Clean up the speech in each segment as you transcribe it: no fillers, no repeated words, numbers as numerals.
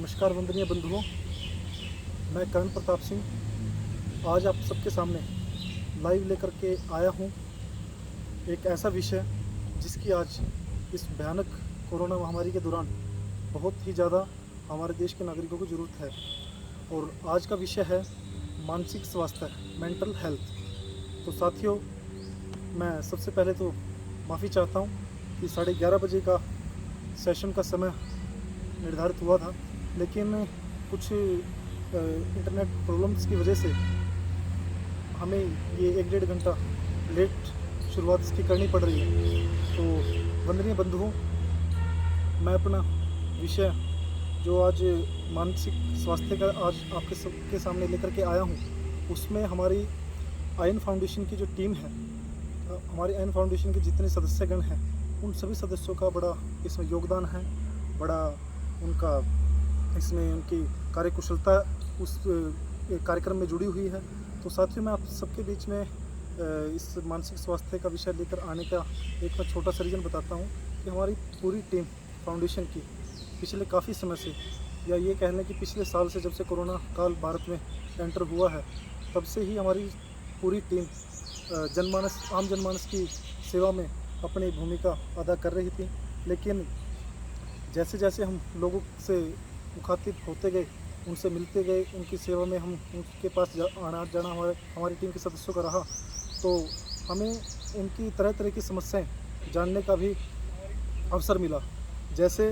नमस्कार वंदनीय बंधुओं, मैं करण प्रताप सिंह आज आप सबके सामने लाइव लेकर के आया हूँ एक ऐसा विषय जिसकी आज इस भयानक कोरोना महामारी के दौरान बहुत ही ज़्यादा हमारे देश के नागरिकों को ज़रूरत है। और आज का विषय है मानसिक स्वास्थ्य, मेंटल हेल्थ। तो साथियों, मैं सबसे पहले तो माफ़ी चाहता हूँ कि 11:30 बजे का सेशन का समय निर्धारित हुआ था, लेकिन कुछ इंटरनेट प्रॉब्लम्स की वजह से हमें ये 1-1.5 घंटा लेट शुरुआत इसकी करनी पड़ रही है। तो वंदनीय बंधुओं, मैं अपना विषय जो आज मानसिक स्वास्थ्य का आज आपके सबके सामने लेकर के आया हूँ, उसमें हमारी आयन फाउंडेशन की जो टीम है, हमारी आयन फाउंडेशन के जितने सदस्यगण हैं, उन सभी सदस्यों का बड़ा इसमें योगदान है, बड़ा उनका इसमें उनकी कार्यकुशलता उस कार्यक्रम में जुड़ी हुई है। तो साथियों, मैं आप सबके बीच में इस मानसिक स्वास्थ्य का विषय लेकर आने का एक मैं छोटा सा रीज़न बताता हूँ कि हमारी पूरी टीम फाउंडेशन की पिछले काफ़ी समय से, या ये कह लें कि पिछले साल से, जब से कोरोना काल भारत में एंटर हुआ है, तब से ही हमारी पूरी टीम आम जनमानस की सेवा में अपनी भूमिका अदा कर रही थी। लेकिन जैसे जैसे हम लोगों से मुखातिब होते गए, उनसे मिलते गए, उनकी सेवा में हम उनके पास आना जाना हमारी टीम के सदस्यों का रहा, तो हमें उनकी तरह तरह की समस्याएं जानने का भी अवसर मिला। जैसे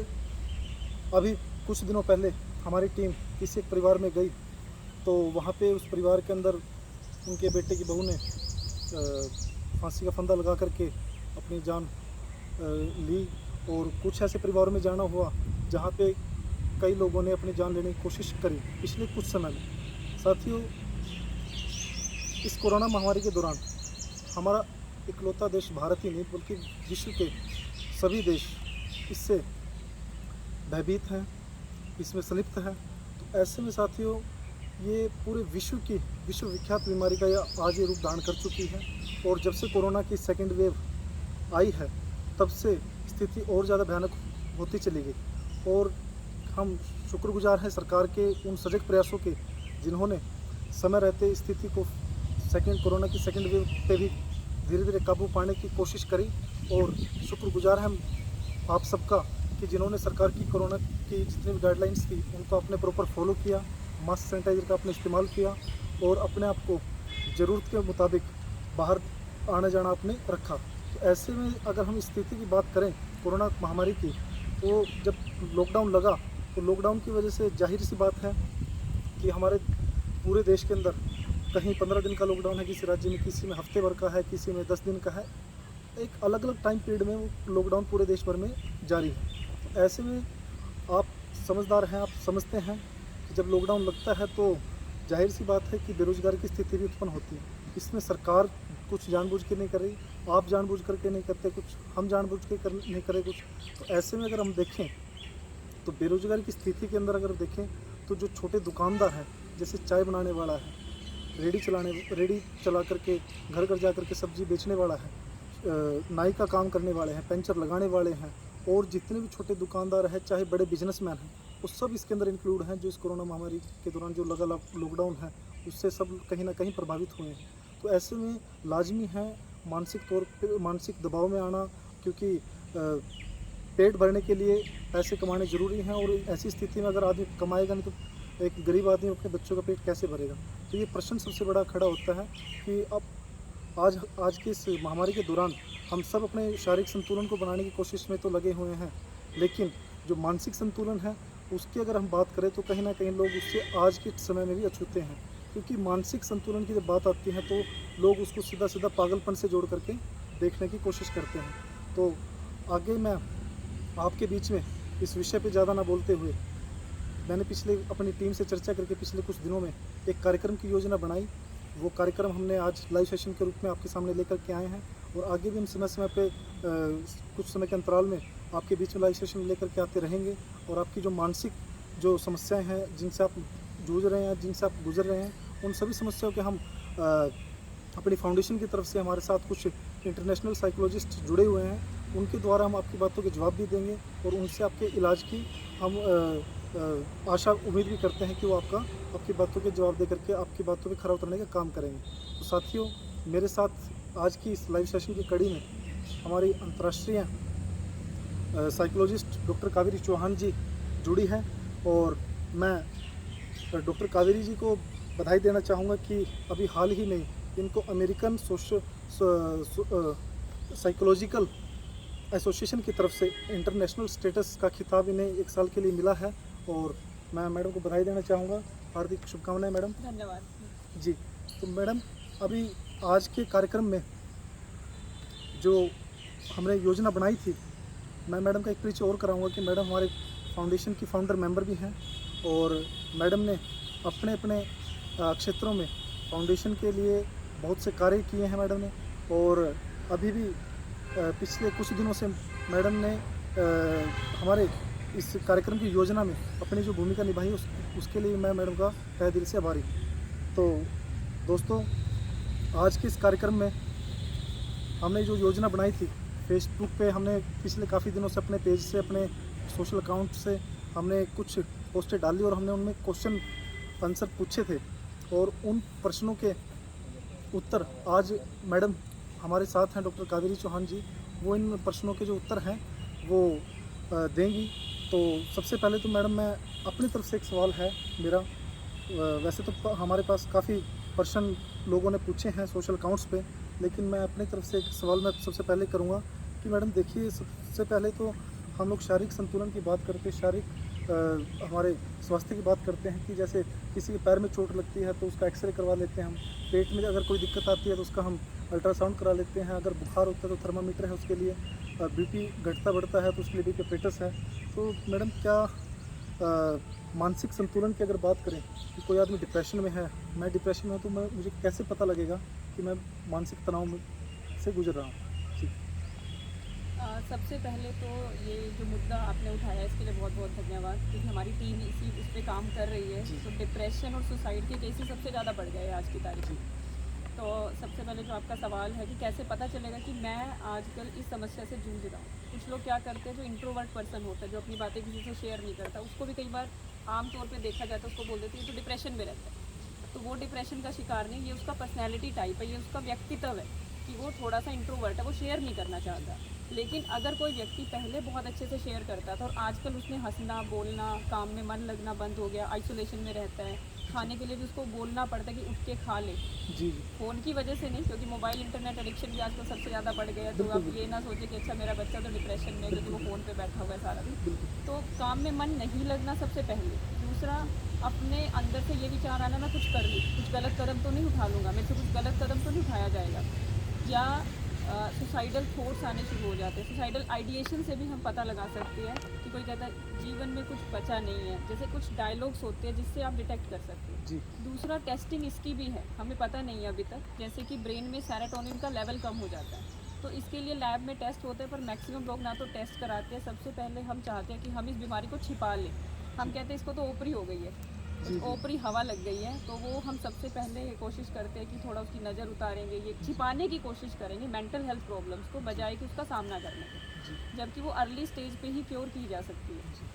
अभी कुछ दिनों पहले हमारी टीम किसी एक परिवार में गई, तो वहाँ पे उस परिवार के अंदर उनके बेटे की बहू ने फांसी का फंदा लगा करके अपनी जान ली। और कुछ ऐसे परिवारों में जाना हुआ जहाँ पे कई लोगों ने अपनी जान लेने की कोशिश करी पिछले कुछ समय में। साथियों, इस कोरोना महामारी के दौरान हमारा इकलौता देश भारत ही नहीं बल्कि विश्व के सभी देश इससे भयभीत हैं, इसमें संलिप्त हैं। तो ऐसे में साथियों, ये पूरे विश्व की विश्वविख्यात बीमारी का यह आज ये रूप धारण कर चुकी है। और जब से कोरोना की सेकेंड वेव आई है, तब से स्थिति और ज़्यादा भयानक होती चली गई। और हम शुक्रगुजार हैं सरकार के उन सजग प्रयासों के, जिन्होंने समय रहते स्थिति को कोरोना की सेकेंड वेव पे भी धीरे धीरे काबू पाने की कोशिश करी। और शुक्रगुजार हैं हम आप सबका कि जिन्होंने सरकार की कोरोना की जितनी भी गाइडलाइंस थी, उनको आपने प्रॉपर फॉलो किया, मास्क सैनिटाइजर का आपने इस्तेमाल किया और अपने आप को ज़रूरत के मुताबिक बाहर आना जाना आपने रखा। तो ऐसे में अगर हम स्थिति की बात करें कोरोना महामारी की, तो जब लॉकडाउन लगा, तो लॉकडाउन की वजह से जाहिर सी बात है कि हमारे पूरे देश के अंदर कहीं 15 दिन का लॉकडाउन है, किसी राज्य में, किसी में हफ्ते भर का है, किसी में 10 दिन का है। एक अलग अलग टाइम पीरियड में वो लॉकडाउन पूरे देश भर में जारी है। तो ऐसे में आप समझदार हैं, आप समझते हैं कि जब लॉकडाउन लगता है तो जाहिर सी बात है कि बेरोजगारी की स्थिति भी उत्पन्न होती है। इसमें सरकार कुछ जानबूझ के नहीं कर रही, आप जानबूझ करके नहीं करते कुछ, हम जानबूझ के नहीं करे कुछ। तो ऐसे में अगर हम देखें तो बेरोजगारी की स्थिति के अंदर अगर देखें तो जो छोटे दुकानदार हैं, जैसे चाय बनाने वाला है, रेडी चला करके घर घर जा करके सब्जी बेचने वाला है, नाई का काम करने वाले हैं, पेंचर लगाने वाले हैं, और जितने भी छोटे दुकानदार हैं, चाहे बड़े बिजनेसमैन हैं, वो सब इसके अंदर इंक्लूड हैं, जो इस कोरोना महामारी के दौरान जो लगा लॉकडाउन है उससे सब कहीं ना कहीं प्रभावित हुए हैं। तो ऐसे में लाजमी है मानसिक तौर पे मानसिक दबाव में आना, क्योंकि पेट भरने के लिए पैसे कमाने ज़रूरी हैं। और ऐसी स्थिति में अगर आदमी कमाएगा नहीं तो एक गरीब आदमी अपने बच्चों का पेट कैसे भरेगा। तो ये प्रश्न सबसे बड़ा खड़ा होता है कि अब आज की इस महामारी के दौरान हम सब अपने शारीरिक संतुलन को बनाने की कोशिश में तो लगे हुए हैं, लेकिन जो मानसिक संतुलन है उसकी अगर हम बात करें तो कहीं ना कहीं लोग उससे आज के समय में भी अछूते हैं। क्योंकि मानसिक संतुलन की जब बात आती है तो लोग उसको सीधा सीधा पागलपन से जोड़ करके देखने की कोशिश करते हैं। तो आगे मैं आपके बीच में इस विषय पे ज़्यादा ना बोलते हुए, मैंने पिछले अपनी टीम से चर्चा करके पिछले कुछ दिनों में एक कार्यक्रम की योजना बनाई। वो कार्यक्रम हमने आज लाइव सेशन के रूप में आपके सामने लेकर के आए हैं, और आगे भी हम समय समय पे कुछ समय के अंतराल में आपके बीच में लाइव सेशन लेकर के आते रहेंगे। और आपकी जो मानसिक जो समस्याएं हैं, जिनसे आप जूझ रहे हैं, जिनसे आप गुजर रहे हैं, उन सभी समस्याओं के हम अपनी फाउंडेशन की तरफ से हमारे साथ कुछ इंटरनेशनल साइकोलॉजिस्ट जुड़े हुए हैं, उनके द्वारा हम आपकी बातों के जवाब भी देंगे और उनसे आपके इलाज की हम आशा उम्मीद भी करते हैं कि वो आपकी बातों के जवाब दे करके आपकी बातों पे खरा उतरने का काम करेंगे। तो साथियों, मेरे साथ आज की इस लाइव सेशन की कड़ी में हमारी अंतर्राष्ट्रीय साइकोलॉजिस्ट डॉक्टर कावेरी चौहान जी जुड़ी हैं, और मैं डॉक्टर कावेरी जी को बधाई देना चाहूँगा कि अभी हाल ही में इनको अमेरिकन साइकोलॉजिकल एसोसिएशन की तरफ से इंटरनेशनल स्टेटस का खिताब इन्हें 1 साल के लिए मिला है, और मैं मैडम को बधाई देना चाहूँगा। हार्दिक शुभकामनाएं मैडम। धन्यवाद जी। तो मैडम, अभी आज के कार्यक्रम में जो हमने योजना बनाई थी, मैं मैडम का एक परिचय और कराऊंगा कि मैडम हमारे फाउंडेशन की फाउंडर मेंबर भी हैं, और मैडम ने अपने अपने क्षेत्रों में फाउंडेशन के लिए बहुत से कार्य किए हैं मैडम ने, और अभी भी पिछले कुछ दिनों से मैडम ने हमारे इस कार्यक्रम की योजना में अपनी जो भूमिका निभाई उसके लिए मैं मैडम का तहे दिल से आभारी। तो दोस्तों, आज के इस कार्यक्रम में हमने जो योजना बनाई थी, फेसबुक पे हमने पिछले काफ़ी दिनों से अपने पेज से, अपने सोशल अकाउंट से हमने कुछ पोस्टें डाली, और हमने उनमें क्वेश्चन आंसर पूछे थे, और उन प्रश्नों के उत्तर आज मैडम हमारे साथ हैं, डॉक्टर कावेरी चौहान जी। वो इन प्रश्नों के जो उत्तर हैं वो देंगी। तो सबसे पहले तो मैडम, मैं अपनी तरफ से एक सवाल है मेरा। वैसे तो हमारे पास काफ़ी प्रश्न लोगों ने पूछे हैं सोशल अकाउंट्स पे, लेकिन मैं अपनी तरफ से एक सवाल मैं सबसे पहले करूँगा कि मैडम देखिए, सबसे पहले तो हम लोग शारीरिक संतुलन की बात करते, शारीरिक हमारे स्वास्थ्य की बात करते हैं कि जैसे किसी के पैर में चोट लगती है तो उसका एक्सरे करवा लेते हैं हम, पेट में अगर कोई दिक्कत आती है तो उसका हम अल्ट्रासाउंड करा लेते हैं, अगर बुखार होता है तो थर्मामीटर है उसके लिए, बीपी घटता बढ़ता है तो उसके लिए बीपी पेटस है। तो मैडम, क्या मानसिक संतुलन की अगर बात करें कि कोई आदमी डिप्रेशन में है, मैं डिप्रेशन में हूँ, तो मुझे कैसे पता लगेगा कि मैं मानसिक तनाव से गुजर रहा हूँ? जी। सबसे पहले तो ये जो मुद्दा आपने उठाया इसके लिए बहुत बहुत धन्यवाद, क्योंकि हमारी टीम इस पे काम कर रही है। तो डिप्रेशन और सुसाइड के केसेस सबसे ज़्यादा बढ़ गए हैं आज की तारीख में। तो सबसे पहले जो आपका सवाल है कि कैसे पता चलेगा कि मैं आजकल इस समस्या से जूझ रहा हूँ। कुछ लोग क्या करते हैं, जो इंट्रोवर्ट पर्सन होता है, जो अपनी बातें किसी से शेयर नहीं करता, उसको भी कई बार आमतौर पर देखा जाता है, उसको बोल देते हैं तो डिप्रेशन में रहता है। तो वो डिप्रेशन का शिकार नहीं, ये उसका पर्सनैलिटी टाइप है, ये उसका व्यक्तित्व है कि वो थोड़ा सा इंट्रोवर्ट है, वो शेयर नहीं करना चाहता। लेकिन अगर कोई व्यक्ति पहले बहुत अच्छे से शेयर करता था और आजकल उसने हंसना, बोलना, काम में मन लगना बंद हो गया, आइसोलेशन में रहता है, खाने के लिए भी उसको बोलना पड़ता है कि उठ के खा ले। जी। फ़ोन की वजह से नहीं, क्योंकि मोबाइल इंटरनेट एडिक्शन भी आजकल सबसे ज़्यादा बढ़ गया है। तो आप ये ना सोचे कि अच्छा मेरा बच्चा तो डिप्रेशन में है क्योंकि वो फ़ोन पे बैठा हुआ है सारा दिन। तो काम में मन नहीं लगना सबसे पहले। दूसरा, अपने अंदर से ये विचार आना, मैं कुछ कर लूँ, कुछ गलत कदम तो नहीं उठा लूँगा, मेरे से कुछ गलत कदम तो नहीं उठाया जाएगा, या सुसाइडल थॉट्स आने शुरू हो जाते हैं। सुसाइडल आइडिएशन से भी हम पता लगा सकते हैं कि कोई कहता है जीवन में कुछ बचा नहीं है, जैसे कुछ डायलॉग्स होते हैं जिससे आप डिटेक्ट कर सकते हैं। जी। दूसरा, टेस्टिंग इसकी भी है, हमें पता नहीं है अभी तक, जैसे कि ब्रेन में सेरोटोनिन का लेवल कम हो जाता है, तो इसके लिए लैब में टेस्ट होते हैं, पर मैक्सिमम लोग ना तो टेस्ट कराते हैं। सबसे पहले हम चाहते हैं कि हम इस बीमारी को छिपा लें। हम कहते हैं इसको तो ओपरी हो गई है, ओपरी हवा लग गई है, तो वो हम सबसे पहले कोशिश करते हैं कि थोड़ा उसकी नज़र उतारेंगे, ये छिपाने की कोशिश करेंगे मेंटल हेल्थ प्रॉब्लम्स को, बजाय कि उसका सामना करने के, जबकि वो अर्ली स्टेज पे ही क्योर की जा सकती है।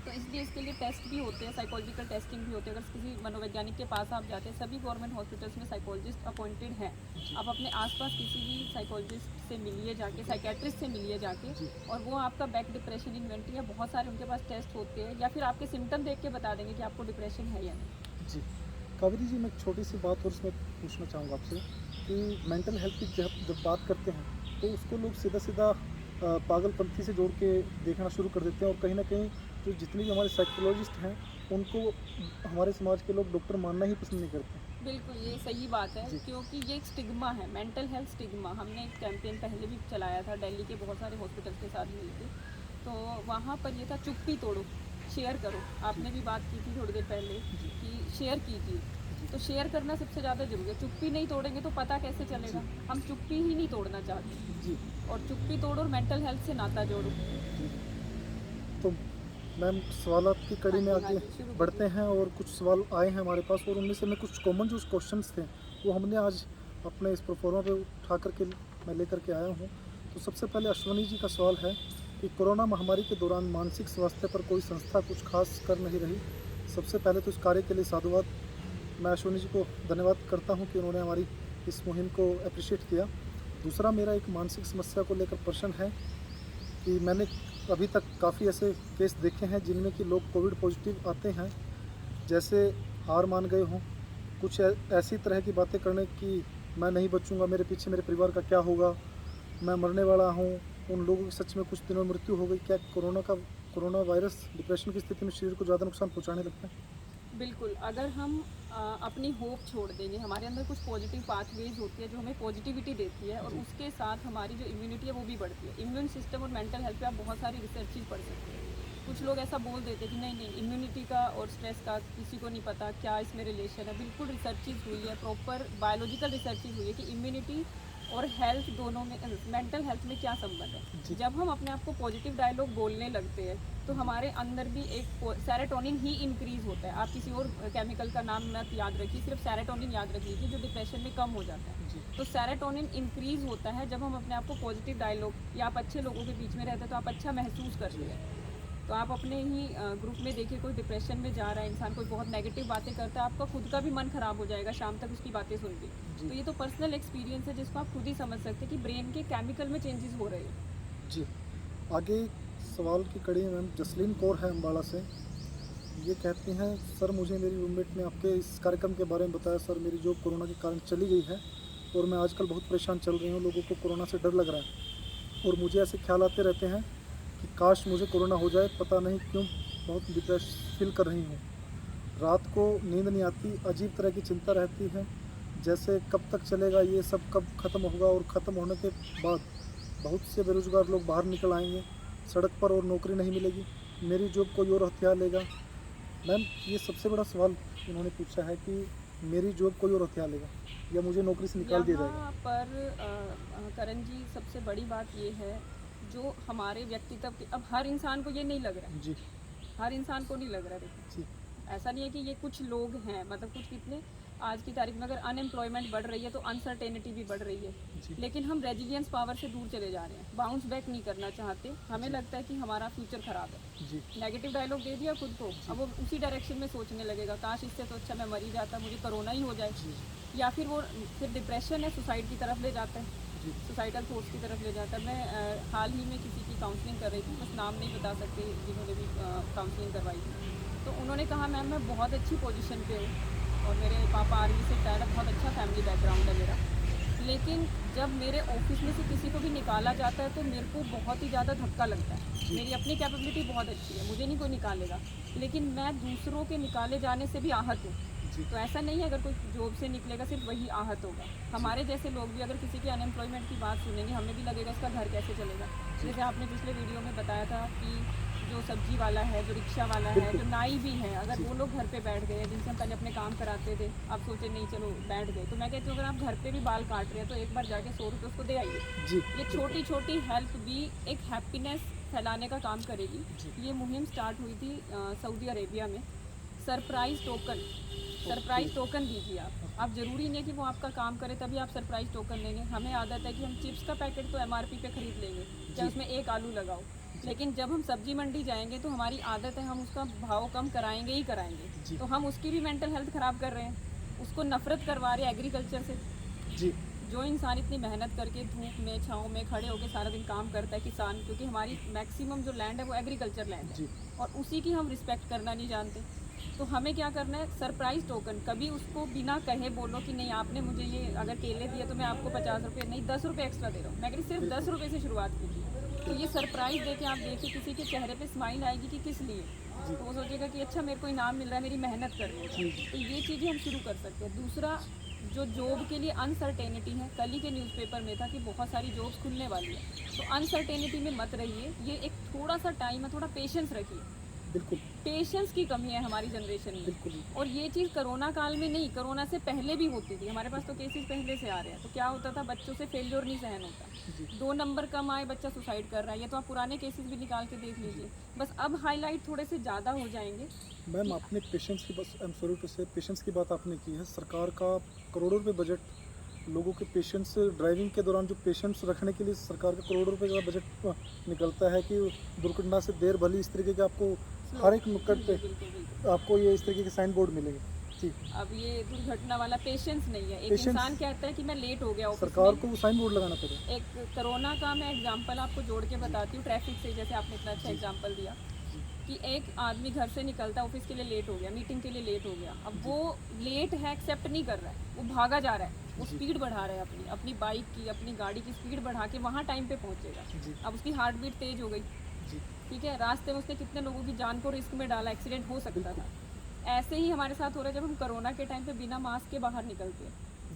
तो इसलिए इसके लिए टेस्ट भी होते हैं, साइकोलॉजिकल टेस्टिंग भी होती है। अगर किसी मनोवैज्ञानिक के पास आप जाते हैं, सभी गवर्नमेंट हॉस्पिटल्स में साइकोलॉजिस्ट अपॉइंटेड हैं। आप अपने आसपास किसी भी साइकोलॉजिस्ट से मिलिए जाके, साइकेट्रिस्ट से मिलिए जाके, और वो आपका बैक डिप्रेशन इन्वेंट्री है, बहुत सारे उनके पास टेस्ट होते हैं, या फिर आपके सिम्टम देख के बता देंगे कि आपको डिप्रेशन है या नहीं। जी। कावेरी जी, मैं एक छोटी सी बात और इसमें पूछना चाहूँगा आपसे कि मेंटल हेल्थ की जब बात करते हैं तो उसको लोग सीधा सीधा पागलपंथी से जोड़ के देखना शुरू कर देते हैं, और कहीं ना कहीं जो जितने भी हमारे साइकोलॉजिस्ट हैं उनको हमारे समाज के लोग डॉक्टर मानना ही पसंद नहीं करते। बिल्कुल, ये सही बात है, क्योंकि ये एक स्टिग्मा है, मेंटल हेल्थ स्टिग्मा। हमने एक कैंपेन पहले भी चलाया था दिल्ली के बहुत सारे हॉस्पिटल्स के साथ मिलकर, तो वहाँ पर ये था, चुप्पी तोड़ो, शेयर करो। आपने भी बात की थी थोड़ी देर पहले कि शेयर कीजिए, तो शेयर करना सबसे ज़्यादा जरूरी है। चुप्पी नहीं तोड़ेंगे तो पता कैसे चलेगा? हम चुप्पी ही नहीं तोड़ना चाहते जी। और चुप्पी तोड़ो और मेंटल हेल्थ से नाता जोड़ो। तो मैम, सवालात की कड़ी में आगे बढ़ते हैं, और कुछ सवाल आए हैं हमारे पास, और उनमें से मैं कुछ कॉमन जो क्वेश्चंस थे वो हमने आज अपने इस प्रोफोर्मा पे उठा करके मैं लेकर के आया हूँ। तो सबसे पहले अश्वनी जी का सवाल है कि कोरोना महामारी के दौरान मानसिक स्वास्थ्य पर कोई संस्था कुछ खास कर नहीं रही। सबसे पहले तो इस कार्य के लिए साधुवाद। मैं अश्विनी जी को धन्यवाद करता हूं कि उन्होंने हमारी इस मुहिम को अप्रिशिएट किया। दूसरा, मेरा एक मानसिक समस्या को लेकर प्रश्न है कि मैंने अभी तक काफ़ी ऐसे केस देखे हैं जिनमें कि लोग कोविड पॉजिटिव आते हैं, जैसे हार मान गए हों, कुछ ऐसी तरह की बातें करने की, मैं नहीं बचूंगा, मेरे पीछे मेरे परिवार का क्या होगा, मैं मरने वाला हूँ। उन लोगों की सच में कुछ दिनों में मृत्यु हो गई। क्या कोरोना वायरस डिप्रेशन की स्थिति में शरीर को ज़्यादा नुकसान पहुँचाने लगता है? बिल्कुल, अगर हम अपनी होप छोड़ देंगे, हमारे अंदर कुछ पॉजिटिव पाथवेज होती है जो हमें पॉजिटिविटी देती है, और जी। उसके साथ हमारी जो इम्यूनिटी है वो भी बढ़ती है। इम्यून सिस्टम और मेंटल हेल्थ पे आप बहुत सारी रिसर्चेज पढ़ सकते हैं। कुछ लोग ऐसा बोल देते हैं कि नहीं इम्यूनिटी का और स्ट्रेस का किसी को नहीं पता क्या इसमें रिलेशन है। बिल्कुल रिसर्चेज हुई है, प्रॉपर बायोलॉजिकल रिसर्चेज हुई है कि इम्यूनिटी और हेल्थ दोनों में, मेंटल हेल्थ में क्या संबंध है। जब हम अपने आप को पॉजिटिव डायलॉग बोलने लगते हैं तो हमारे अंदर भी एक सेरोटोनिन ही इंक्रीज होता है। आप किसी और केमिकल का नाम मत याद रखिए, सिर्फ सेरोटोनिन याद रख लीजिए, जो डिप्रेशन में कम हो जाता है। तो सेरोटोनिन इंक्रीज होता है जब हम अपने आप को पॉजिटिव डायलॉग, या आप अच्छे लोगों के बीच में रहते हैं तो आप अच्छा महसूस करते हैं। तो आप अपने ही ग्रुप में देखिए, कोई डिप्रेशन में जा रहा है इंसान, कोई बहुत नेगेटिव बातें करता है, आपका खुद का भी मन खराब हो जाएगा शाम तक उसकी बातें सुन के। तो ये तो पर्सनल एक्सपीरियंस है जिसको आप खुद ही समझ सकते हैं कि ब्रेन के केमिकल में चेंजेस हो रहे हैं। जी। आगे सवाल की कड़ी मैम जसलीन कौर है अम्बाड़ा से। ये कहती हैं, सर मुझे मेरी रूममेट ने आपके इस कार्यक्रम के बारे में बताया। सर मेरी जॉब कोरोना के कारण चली गई है और मैं आजकल बहुत परेशान चल रही हूँ। लोगों को कोरोना से डर लग रहा है और मुझे ऐसे ख्याल आते रहते हैं कि काश मुझे कोरोना हो जाए। पता नहीं क्यों बहुत डिप्रेस फील कर रही हूँ। रात को नींद नहीं आती, अजीब तरह की चिंता रहती है, जैसे कब तक चलेगा ये सब, कब ख़त्म होगा, और ख़त्म होने के बाद बहुत से बेरोज़गार लोग बाहर निकल आएंगे सड़क पर और नौकरी नहीं मिलेगी। मेरी जॉब कोई और हथिया लेगा। मैम ये सबसे बड़ा सवाल इन्होंने पूछा है कि मेरी जॉब कोई और हथिया लेगा या मुझे नौकरी से निकाल दिया जाएगा। यहाँ पर करण जी, सबसे बड़ी बात ये है जो हमारे व्यक्तित्व के, अब हर इंसान को ये नहीं लग रहा है। जी हर इंसान को नहीं लग रहा है। देखिए, जी ऐसा नहीं है कि ये कुछ लोग हैं, मतलब कुछ कितने, आज की तारीख में अगर अनएम्प्लॉयमेंट बढ़ रही है तो अनसर्टेनिटी भी बढ़ रही है। जी लेकिन हम रेजिलियंस पावर से दूर चले जा रहे हैं, बाउंस बैक नहीं करना चाहते। हमें लगता है कि हमारा फ्यूचर खराब है। जी नेगेटिव डायलॉग दे दिया खुद को, अब वो उसी डायरेक्शन में सोचने लगेगा, काश इससे तो अच्छा मैं मर ही जाता, मुझे कोरोना ही हो जाए। या फिर वो फिर डिप्रेशन है, सुसाइड की तरफ ले जाता है, सुसाइडल थॉट्स की तरफ ले जाता है। मैं हाल ही में किसी की काउंसलिंग कर रही थी, बस नाम नहीं बता सकते जिन्होंने भी काउंसलिंग करवाई थी। तो उन्होंने कहा मैम मैं बहुत अच्छी पोजीशन पे हूँ और मेरे पापा आर्मी से रिटायर्ड है, बहुत अच्छा फैमिली बैकग्राउंड है मेरा, लेकिन जब मेरे ऑफिस में से किसी को भी निकाला जाता है तो मेरे को बहुत ही ज़्यादा धक्का लगता है। मेरी अपनी कैपेबिलिटी बहुत अच्छी है, मुझे नहीं कोई निकालेगा, लेकिन मैं दूसरों के निकाले जाने से भी आहत हूँ। तो ऐसा नहीं है अगर कोई जॉब से निकलेगा सिर्फ वही आहत होगा। हमारे जैसे लोग भी अगर किसी के अनएम्प्लॉयमेंट की बात सुनेंगे, हमें भी लगेगा इसका घर कैसे चलेगा। जैसे आपने पिछले वीडियो में बताया था कि जो सब्जी वाला है, जो रिक्शा वाला है, जो नाई भी है, अगर वो लोग घर पे बैठ गए, जिनसे हम पहले अपने काम कराते थे, आप सोचे नहीं चलो बैठ गए, तो मैं कहती हूँ अगर आप घर पे भी बाल काट रहे हैं तो एक बार जाके 100 रुपये उसको दे आइए। ये छोटी छोटी हेल्प भी एक हैप्पीनेस फैलाने का काम करेगी। ये मुहिम स्टार्ट हुई थी सऊदी अरेबिया में। सरप्राइज टोकन दीजिए आप ज़रूरी नहीं है कि वो आपका काम करे तभी आप सरप्राइज टोकन लेंगे। हमें आदत है कि हम चिप्स का पैकेट तो MRP पे खरीद लेंगे, चाहे उसमें एक आलू लगाओ, लेकिन जब हम सब्जी मंडी जाएंगे तो हमारी आदत है हम उसका भाव कम कराएंगे ही कराएंगे। तो हम उसकी भी मेंटल हेल्थ ख़राब कर रहे हैं, उसको नफरत करवा रहे हैं एग्रीकल्चर से। जी जो इंसान इतनी मेहनत करके धूप में छाँव में खड़े होकर सारा दिन काम करता है, किसान, क्योंकि हमारी मैक्सिमम जो लैंड है वो एग्रीकल्चर लैंड है और उसी की हम रिस्पेक्ट करना नहीं जानते। तो हमें क्या करना है, सरप्राइज टोकन, कभी उसको बिना कहे बोलो कि नहीं आपने मुझे ये अगर केले दिए तो मैं आपको 50 रुपये नहीं 10 रुपये एक्स्ट्रा दे रहा हूँ। मैं कह रही सिर्फ 10 रुपये से शुरुआत कीजिए। तो ये सरप्राइज दे के आप देखिए किसी के चेहरे पे स्माइल आएगी कि किस लिए, तो वो सोचेगा कि अच्छा मेरे को इनाम मिल रहा है, मेरी मेहनत कर रही है। तो ये चीज़ें हम शुरू कर सकते हैं। दूसरा, जो जॉब के लिए अनसर्टेनिटी है, कल ही के न्यूज़पेपर में था कि बहुत सारी जॉब्स खुलने वाली है, तो अनसर्टेनिटी में मत रहिए। ये एक थोड़ा सा टाइम है, थोड़ा पेशेंस रखिए। बिल्कुल पेशेंस की कमी है हमारी जनरेशन में। बिल्कुल। और ये चीज़ कोरोना काल में नहीं, कोरोना से पहले भी होती थी। हमारे पास तो केसेस पहले से आ रहे हैं। तो क्या होता था, बच्चों से फेलियर नहीं सहन होता, 2 नंबर कम आए बच्चा सुसाइड कर रहा है। ये तो आप पुराने केसेस भी निकाल के देख लीजिए। बस अब हाईलाइट थोड़े से ज़्यादा हो जाएंगे। मैम आपने पेशेंस की, बस आई एम सॉरी टू से, पेशेंस की बात आपने की है। सरकार का करोड़ों रुपए बजट लोगों के पेशेंट्स ड्राइविंग के दौरान जो पेशेंट्स रखने के लिए सरकार का करोड़ों रुपए का बजट निकलता है कि दुर्घटना से देर भली, इस तरीके के आपको हर एक नुक्कड़ पे बिल्कुल बिल्कुल। आपको ये इस तरीके के साइन बोर्ड मिलेंगे जी। अब ये दुर्घटना वाला पेशेंस नहीं है, एक Patience- इंसान कहता है कि मैं लेट हो गया ऑफिस सरकार में। को वो साइन बोर्ड लगाना पड़ेगा। एक कोरोना का मैं एग्जांपल आपको जोड़ के बताती हूँ ट्रैफिक से, जैसे आपने इतना अच्छा एग्जांपल दिया कि एक आदमी घर से निकलता है, ऑफिस के लिए लेट हो गया, मीटिंग के लिए लेट हो गया, अब वो लेट है एक्सेप्ट नहीं कर रहा है, वो भागा जा रहा है, वो स्पीड बढ़ा रहा है अपनी अपनी बाइक की, अपनी गाड़ी की स्पीड बढ़ा के वहाँ टाइम पे पहुँचेगा। जी अब उसकी हार्ट बीट तेज हो गई, जी ठीक है, रास्ते में उसने कितने लोगों की जान को रिस्क में डाला, एक्सीडेंट हो सकता था। ऐसे ही हमारे साथ हो रहा है जब हम कोरोना के टाइम पे बिना मास्क के बाहर निकलते हैं।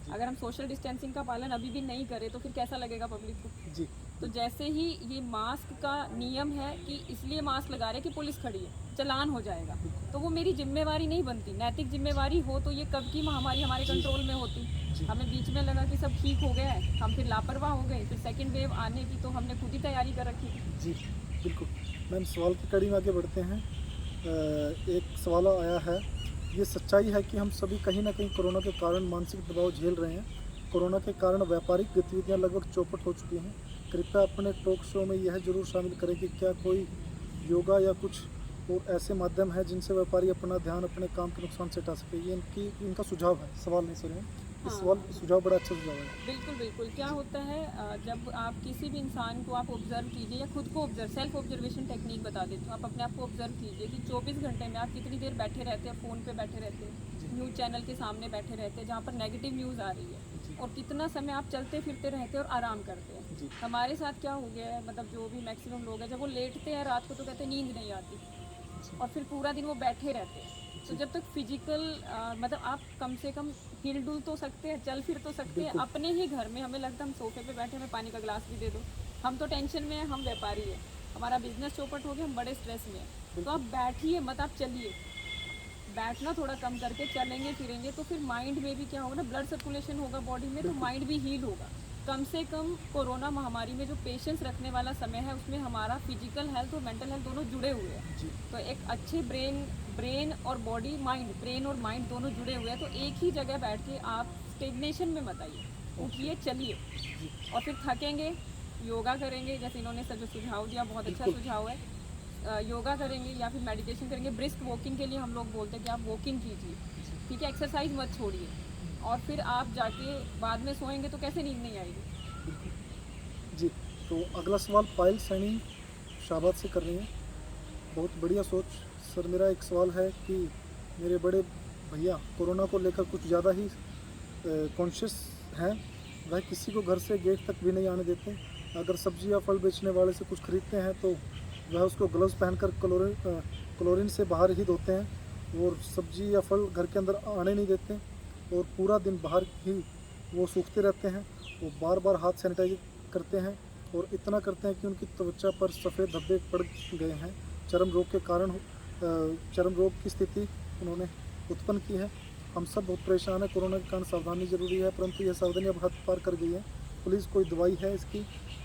अगर हम सोशल डिस्टेंसिंग का पालन अभी भी नहीं करें तो फिर कैसा लगेगा पब्लिक को। जी तो जैसे ही ये मास्क का नियम है कि इसलिए मास्क लगा रहे कि पुलिस खड़ी है, चालान हो जाएगा, तो वो मेरी जिम्मेवारी नहीं बनती। नैतिक जिम्मेवारी हो तो ये कब की महामारी हमारे कंट्रोल में होती। हमें बीच में लगा कि सब ठीक हो गया है, हम फिर लापरवाह हो गए, फिर सेकंड वेव आने की तो हमने खुद ही तैयारी कर रखी थी। जी बिल्कुल। मैम सवाल की कड़ी में आगे बढ़ते हैं। एक सवाल आया है, ये सच्चाई है कि हम सभी कहीं ना कहीं कोरोना के कारण मानसिक दबाव झेल रहे हैं। कोरोना के कारण व्यापारिक गतिविधियां लगभग चौपट हो चुकी हैं। कृपया अपने टॉक शो में यह जरूर शामिल करें कि क्या कोई योगा या कुछ और ऐसे माध्यम है जिनसे व्यापारी अपना ध्यान अपने काम के नुकसान से हटा सके। ये इनका सुझाव है, सवाल नहीं सर। इस सवाल सुझाव बड़ा अच्छा सुझाव है। बिल्कुल बिल्कुल। क्या होता है जब आप किसी भी इंसान को आप ऑब्जर्व कीजिए या खुद को ऑब्जर्व, सेल्फ ऑब्जर्वेशन टेक्निक बता देती हूँ, आप अपने आप को ऑब्जर्व कीजिए कि 24 घंटे में आप कितनी देर बैठे रहते हैं, फ़ोन पे बैठे रहते हैं, न्यूज़ चैनल के सामने बैठे रहते हैं जहाँ पर नेगेटिव न्यूज़ आ रही है, और कितना समय आप चलते फिरते रहते हैं और आराम करते हैं। हमारे साथ क्या हो गया है, मतलब जो भी मैक्सिमम लोग हैं, जब वो लेटते हैं रात को तो कहते हैं नींद नहीं आती, और फिर पूरा दिन वो बैठे रहते हैं। तो जब तक फिजिकल मतलब आप कम से कम हिल डुल तो सकते हैं, चल फिर तो सकते हैं अपने ही घर में। हमें लगता है हम सोफे पे बैठे, हमें पानी का गिलास भी दे दो, हम तो टेंशन में हैं, हम व्यापारी हैं, हमारा बिजनेस चौपट हो गया, हम बड़े स्ट्रेस में हैं। तो आप बैठिए मत, आप चलिए, बैठना थोड़ा कम करके चलेंगे फिरेंगे तो फिर माइंड में भी क्या होगा ना, ब्लड सर्कुलेशन होगा बॉडी में, तो माइंड भी हील होगा। कम से कम कोरोना महामारी में जो पेशेंस रखने वाला समय है उसमें हमारा फिजिकल हेल्थ और मेंटल हेल्थ दोनों जुड़े हुए हैं। तो एक अच्छे ब्रेन और बॉडी, माइंड, ब्रेन और माइंड दोनों जुड़े हुए हैं, तो एक ही जगह बैठ के आप स्टेग्नेशन में मत आइए, उठिए चलिए, और फिर थकेंगे योगा करेंगे, जैसे इन्होंने जो सुझाव दिया बहुत अच्छा सुझाव है। योगा करेंगे या फिर मेडिटेशन करेंगे। ब्रिस्क वॉकिंग के लिए हम लोग बोलते हैं कि आप वॉकिंग कीजिए, ठीक है, एक्सरसाइज मत छोड़िए, और फिर आप जाके बाद में सोएंगे तो कैसे नींद नहीं आएगी। जी, तो अगला सवाल पायल सैनी शाबाद से कर रही हैं। बहुत बढ़िया सोच। सर मेरा एक सवाल है कि मेरे बड़े भैया कोरोना को लेकर कुछ ज़्यादा ही कॉन्शियस हैं। वह किसी को घर से गेट तक भी नहीं आने देते। अगर सब्जी या फल बेचने वाले से कुछ खरीदते हैं तो वह उसको ग्लव्स पहनकर क्लोरीन से बाहर ही धोते हैं, और सब्जी या फल घर के अंदर आने नहीं देते, और पूरा दिन बाहर ही वो सूखते रहते हैं। वो बार बार हाथ सैनिटाइज करते हैं, और इतना करते हैं कि उनकी त्वचा पर सफ़ेद धब्बे पड़ गए हैं। चर्म रोग के कारण चर्म रोग की स्थिति उन्होंने उत्पन्न की है। हम सब बहुत परेशान हैं। कोरोना के कारण सावधानी जरूरी है, परंतु यह सावधानी अब हद पार कर गई है। पुलिस कोई दवाई है इसकी,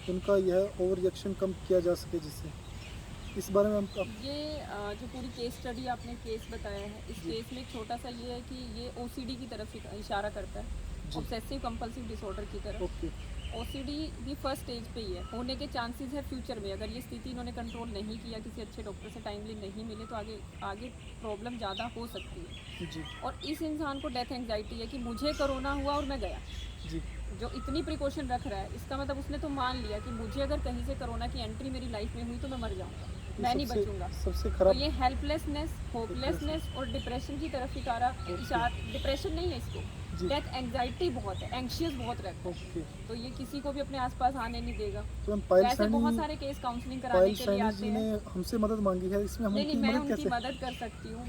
उनका यह ओवर रिएक्शन कम किया जा सके, जिससे इस बारे में हम ये जो पूरी केस स्टडी आपने केस बताया है, इस केस में एक छोटा सा ये है कि ये OCD की तरफ इशारा करता है, ऑब्सेसिव कंपल्सिव डिसऑर्डर की तरफ। ओके। OCD भी फर्स्ट स्टेज पे ही है, होने के चांसेस है फ्यूचर में। अगर ये स्थिति इन्होंने कंट्रोल नहीं किया, किसी अच्छे डॉक्टर से टाइमली नहीं मिले, तो आगे प्रॉब्लम ज़्यादा हो सकती है। जी और इस इंसान को डेथ एंग्जाइटी है कि मुझे कोरोना हुआ और मैं गया। जी जो इतनी प्रिकॉशन रख रहा है, इसका मतलब उसने तो मान लिया कि मुझे अगर कहीं से कोरोना की एंट्री मेरी लाइफ में हुई तो मैं मर जाऊंगा, मैं नहीं बचूंगा। सबसे तो खराब ये हेल्पलेसनेस, होपलेसनेस और डिप्रेशन की तरफ डिप्रेशन नहीं है इसको, डेथ एंग्जाइटी बहुत है, एंग्शियस बहुत रहता है। ओके। तो ये किसी को भी अपने आसपास आने नहीं देगा। तो हम पायल वैसे सैनी बहुत सारे केस काउंसलिंग कराने पायल के लिए सैनी आते जी हैं। ने हमसे मदद मांगी है, इसमें हम नहीं उनकी मैं मदद उनकी कैसे? मदद कर सकती हूँ।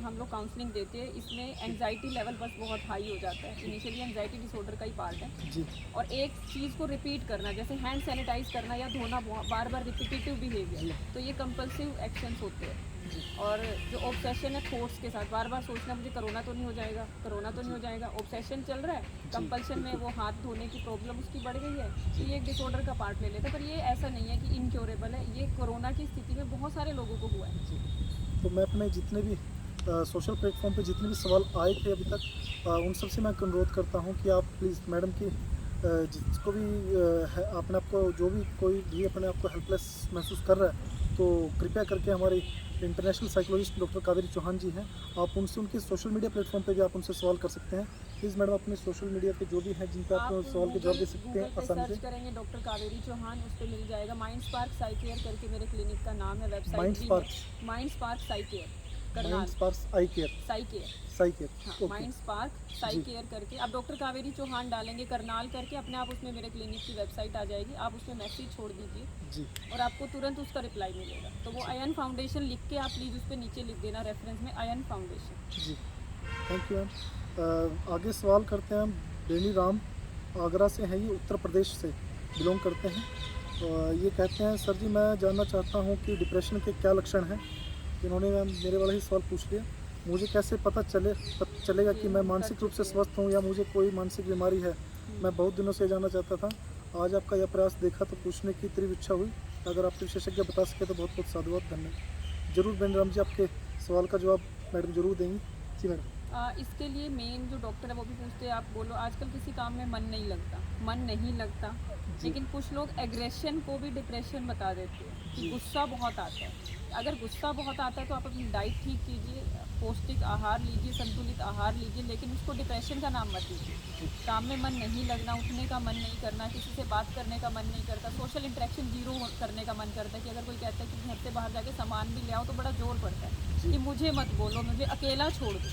हम लोग काउंसलिंग देते हैं, इसमें एंग्जाइटी लेवल बस बहुत हाई हो जाता है। इनिशियली एंग्जाइटी डिसऑर्डर का ही पार्ट है। जी और एक चीज़ को रिपीट करना, जैसे हैंड सैनिटाइज करना या धोना, बार बार रिपीटेटिव बिहेवियर, तो ये कंपल्सिव एक्शंस होते हैं। और जो ऑब्सेशन है थॉट्स के साथ, बार बार सोचना मुझे कोरोना तो नहीं हो जाएगा, कोरोना तो नहीं हो जाएगा, ऑब्सेशन चल रहा है, कंपल्शन में वो हाथ धोने की प्रॉब्लम उसकी बढ़ गई है, तो ये एक डिसऑर्डर का पार्ट ले लेता है। पर ये ऐसा नहीं है कि इनक्योरेबल है, ये कोरोना की स्थिति में बहुत सारे लोगों को हुआ है। जी। तो मैं अपने जितने भी सोशल प्लेटफॉर्म पे जितने भी सवाल आए थे अभी तक, उन सब से मैं अनुरोध करता हूँ कि आप प्लीज़ मैडम की जिसको भी अपने आप को जो भी कोई भी अपने आप को हेल्पलेस महसूस कर रहा है, तो कृपया करके हमारे international psychologist doctor Kaveri Chauhan ji हैं, आप उनसे उनके सोशल मीडिया प्लेटफॉर्म पे भी आप उनसे सवाल कर सकते हैं। प्लीज़ मैडम अपने सोशल मीडिया पे जो भी हैं जिन पे आप सवाल के जवाब दे सकते गूगल हैं पे आसानी सर्च से। करेंगे डॉक्टर कावेरी चौहान, उस पर मिल जाएगा। माइंड स्पार्क साई केयर करके मेरे क्लिनिक का नाम है, वेबसाइट माइंड भी स्पार्क्स, है। Mind spark Sai care mind Karnal, sparks I care, Sai care, Sai care, हाँ okay mind spark Sai ji care करके आप डॉक्टर कावेरी चौहान डालेंगे करनाल करके, अपने आप उसमें मेरे क्लिनिक की वेबसाइट आ जाएगी। आप उसमें मैसेज छोड़ दीजिए जी और आपको तुरंत उसका रिप्लाई मिलेगा। तो वो अयन फाउंडेशन लिख के आप प्लीज़ उस पर नीचे लिख देना रेफरेंस में, अयन फाउंडेशन। जी। Thank you ma'am. आगे सवाल करते हैं हम। बेनी राम आगरा से हैं, ये उत्तर प्रदेश से बिलोंग करते हैं। ये कहते हैं सर जी मैं जानना चाहता हूँ कि डिप्रेशन के क्या लक्षण हैं। इन्होंने मैम मेरे वाला ही सवाल पूछ लिया। मुझे कैसे पता चलेगा ये कि मैं हम कर मानसिक रूप से चुके हैं। स्वस्थ हूँ या मुझे कोई मानसिक बीमारी है। मैं बहुत दिनों से जानना चाहता था, आज आपका यह प्रयास देखा तो पूछने की तीव्र इच्छा हुई। अगर आपके विशेषज्ञ बता सके तो बहुत बहुत साधुवाद, धन्यवाद। जरूर बेनी राम जी आपके सवाल का जवाब मैडम जरूर देंगी। जी मैडम। इसके लिए मेन जो डॉक्टर है वो भी पूछते हैं, आप बोलो आजकल किसी काम में मन नहीं लगता, मन नहीं लगता। जी। लेकिन कुछ लोग एग्रेशन को भी डिप्रेशन बता देते हैं कि जी। गुस्सा बहुत आता है। अगर गुस्सा बहुत आता है तो आप अपनी डाइट ठीक कीजिए, पौष्टिक आहार लीजिए, संतुलित आहार लीजिए, लेकिन उसको डिप्रेशन का नाम मत दीजिए। काम में मन नहीं लगना, उठने का मन नहीं करना, किसी से बात करने का मन नहीं करता, सोशल इंटरेक्शन जीरो करने का मन करता है। कि अगर कोई कहता है कि घर से बाहर जाके सामान भी ले आओ तो बड़ा जोर पड़ता है कि मुझे मत बोलो, मुझे अकेला छोड़ दो,